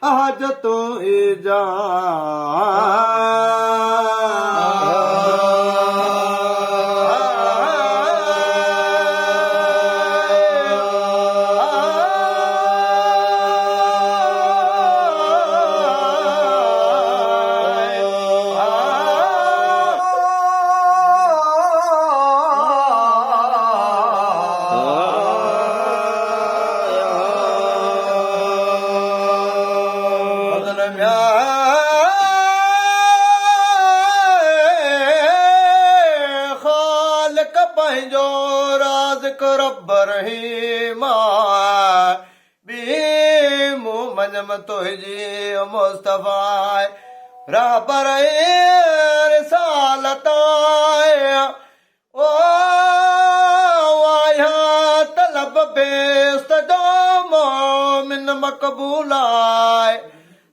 अज तो जा पंहिंजो राज़ रब्बर रहीमा बि मूं मनम तुंहिंजी मुस्तफ़ा रहबर रिसालत ओ आया तलब बेस्त जो मोमिन मक़बूल आहे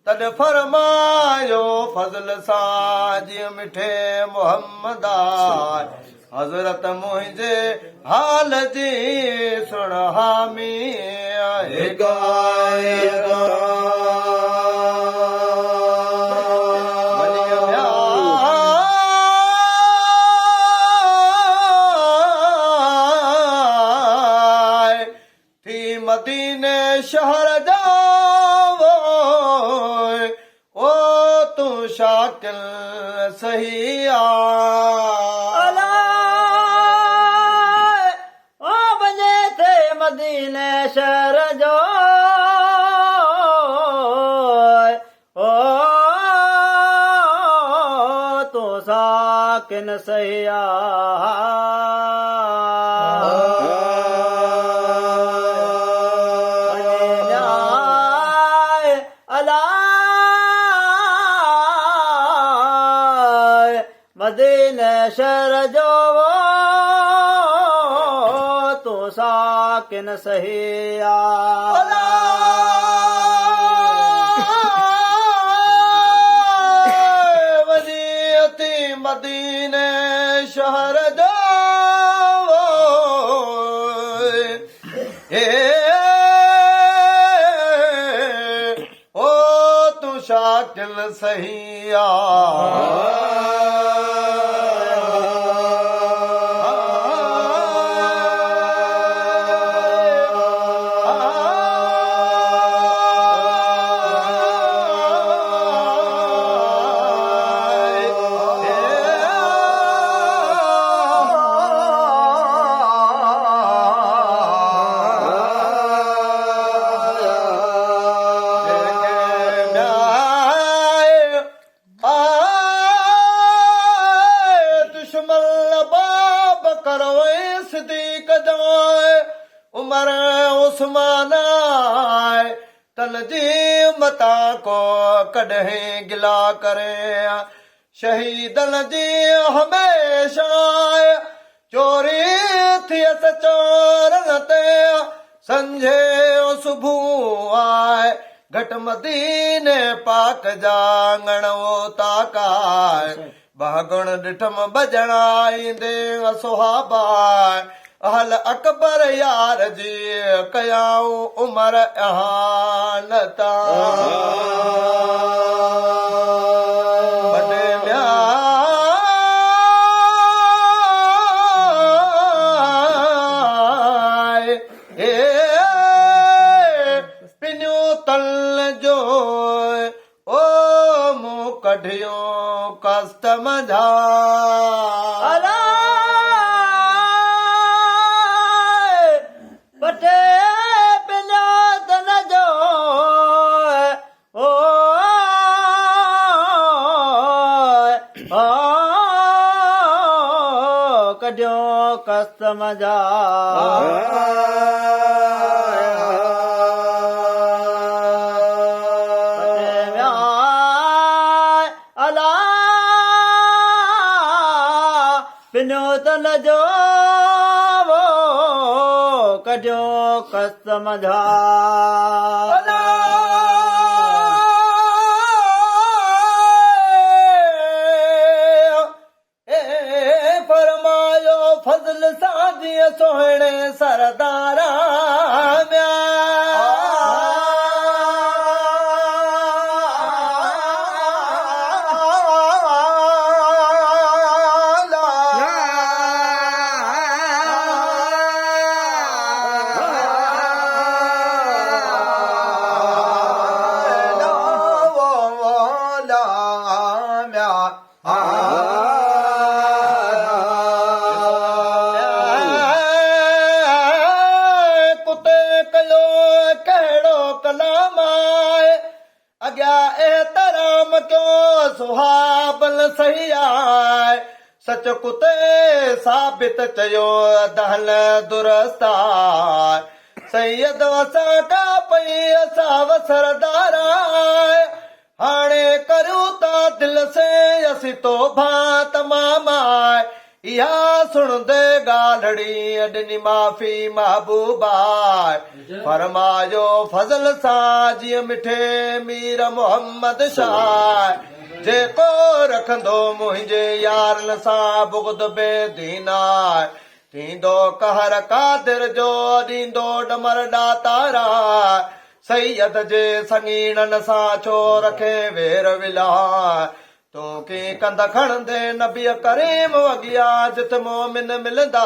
तॾ फरमायो फज़ल सां जीअं मिठे मुहम्मद आहे हज़रत मुंहिंजे हाल जी सुण हामी आहे थी मदीने शहर जाओ ओ तूं शाकिल सही आ मदीने शहर जो ओ तूं साकिन सही मदीने शहर जो साकिन सही वजीअती मदीने शहर जो ओ तूं शाकिल सही उमर उस्मान तन जी मता को कॾहिं गिला करे शहीदन जी हमेशा चोरी थियस चोरन ते संझे सुबुह आहे घट मदीने पाक जा ङणो ताकाए बागुण ॾिठम बजणा ईंदे सुहाबा अहल अकबर यार जी कयाऊं उमर अहानता पिनियो तल जो ओ मूं कढियो कस्तम जा कढियो कस्तम जा पिनियो तन जो कढियो कस्तम जा फज़ल साजीअ सोहणे सरदारा सलामाए अॻियां एतराम कयो सुहाबल सही आहे सच कुते साबित चयो दहल दुरुस्त आहे सैयद असां का पई असां वसरदार आहे हाणे करूं था दिल से असीं तोबा तमाम आहे इहा सुणंदे ॻाल्हि ॾिनी माफ़ी महबूबा फरमायो फज़ल सां जीअं मिठे मीर मोहम्मद शाह जेको रखंदो मुंहिंजे यारनि सां बुग़्द बेदीना थींदो कहर कादिर जो ॾींदो डमर ॾातारा सैयद जे संगीणनि सां छो रखे वेर विला तूं की कंध खणंदे नबी करीम वॻिया जित मोमिन मिलंदा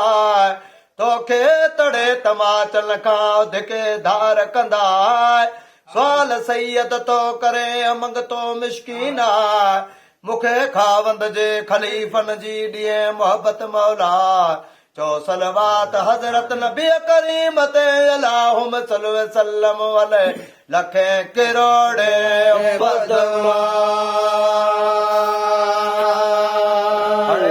तोखे तड़े तमाचल खां धिके धार कंदा सवाल सैयद तो करे मंगतो मिश्कीन मूंखे खावंद जे खलीफ़न जी ॾिए मोहबत मौला चो सलवात हज़रत नबी करीम ते अलाहुम सल्लल्लाहु अलैहि लखे किरोड़े